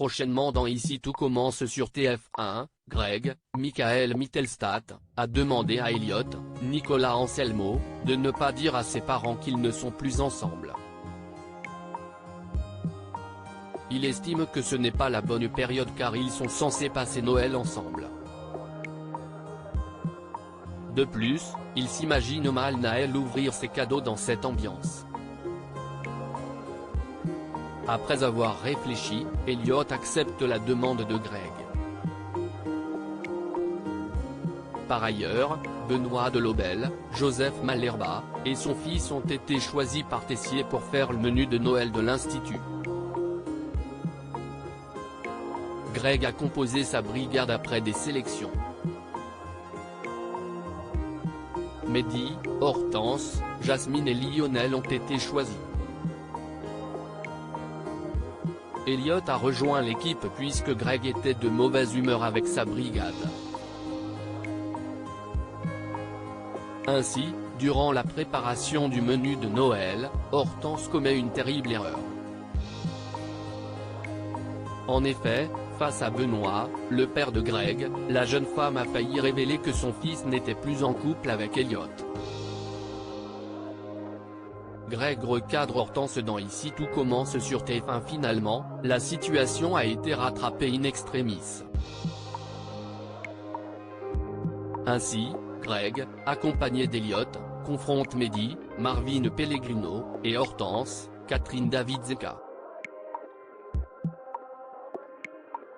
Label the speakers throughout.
Speaker 1: prochainement dans Ici tout commence sur TF1, Greg, Michael Mittelstadt, a demandé à Elliot, Nicolas Anselmo, de ne pas dire à ses parents qu'ils ne sont plus ensemble. Il estime que ce n'est pas la bonne période car ils sont censés passer Noël ensemble. De plus, il s'imagine mal Naël ouvrir ses cadeaux dans cette ambiance. Après avoir réfléchi, Elliot accepte la demande de Greg. Par ailleurs, Benoît Delobel, Joseph Malherba, et son fils ont été choisis par Tessier pour faire le menu de Noël de l'Institut. Greg a composé sa brigade après des sélections. Mehdi, Hortense, Jasmine et Lionel ont été choisis. Elliot a rejoint l'équipe puisque Greg était de mauvaise humeur avec sa brigade. Ainsi, durant la préparation du menu de Noël, Hortense commet une terrible erreur. En effet, face à Benoît, le père de Greg, la jeune femme a failli révéler que son fils n'était plus en couple avec Elliot. Greg recadre Hortense dans Ici tout commence sur TF1. Finalement, la situation a été rattrapée in extremis. Ainsi, Greg, accompagné d'Elliot, confronte Mehdi, Marvin Pellegrino, et Hortense, Catherine David-Zeka.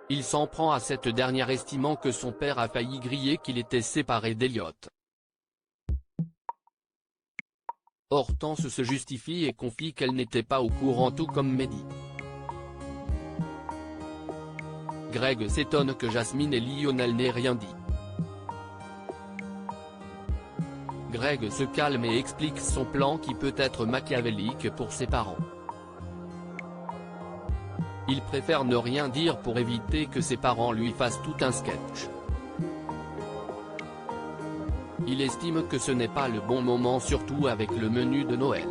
Speaker 1: Il s'en prend à cette dernière estimant que son père a failli griller qu'il était séparé d'Elliot. Hortense se justifie et confie qu'elle n'était pas au courant tout comme Mehdi. Greg s'étonne que Jasmine et Lionel n'aient rien dit. Greg se calme et explique son plan qui peut être machiavélique pour ses parents. Il préfère ne rien dire pour éviter que ses parents lui fassent tout un sketch. Il estime que ce n'est pas le bon moment surtout avec le menu de Noël.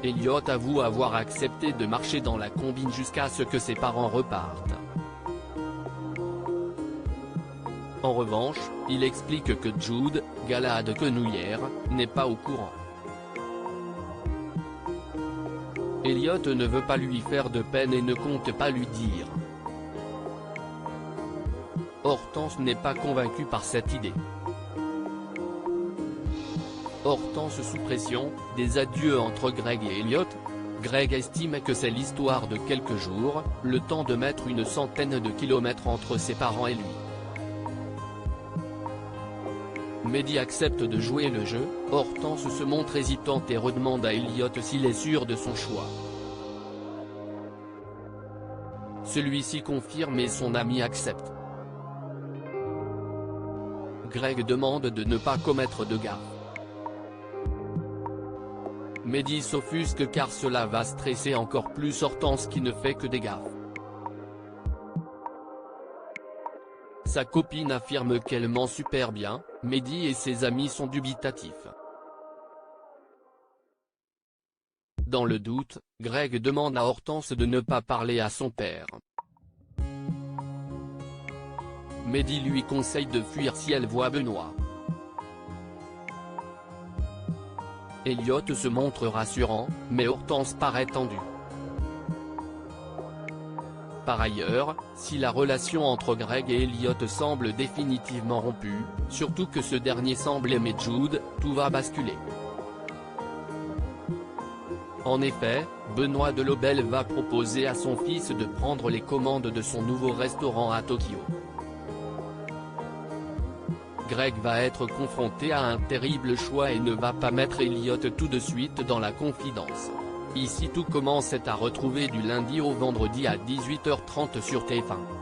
Speaker 1: Elliot avoue avoir accepté de marcher dans la combine jusqu'à ce que ses parents repartent. En revanche, il explique que Jude, Galahad Quenouillère, n'est pas au courant. Elliot ne veut pas lui faire de peine et ne compte pas lui dire. Hortense n'est pas convaincue par cette idée. Hortense sous pression, des adieux entre Greg et Elliot. Greg estime que c'est l'histoire de quelques jours, le temps de mettre une centaine de kilomètres entre ses parents et lui. Mehdi accepte de jouer le jeu, Hortense se montre hésitante et redemande à Elliot s'il est sûr de son choix. Celui-ci confirme et son ami accepte. Greg demande de ne pas commettre de gaffe. Mehdi s'offusque car cela va stresser encore plus Hortense qui ne fait que des gaffes. Sa copine affirme qu'elle ment super bien, Mehdi et ses amis sont dubitatifs. Dans le doute, Greg demande à Hortense de ne pas parler à son père. Mehdi lui conseille de fuir si elle voit Benoît. Elliot se montre rassurant, mais Hortense paraît tendue. Par ailleurs, si la relation entre Greg et Elliot semble définitivement rompue, surtout que ce dernier semble aimer Jude, tout va basculer. En effet, Benoît Delobel va proposer à son fils de prendre les commandes de son nouveau restaurant à Tokyo. Greg va être confronté à un terrible choix et ne va pas mettre Elliot tout de suite dans la confidence. Ici tout commence est à retrouver du lundi au vendredi à 18h30 sur TF1.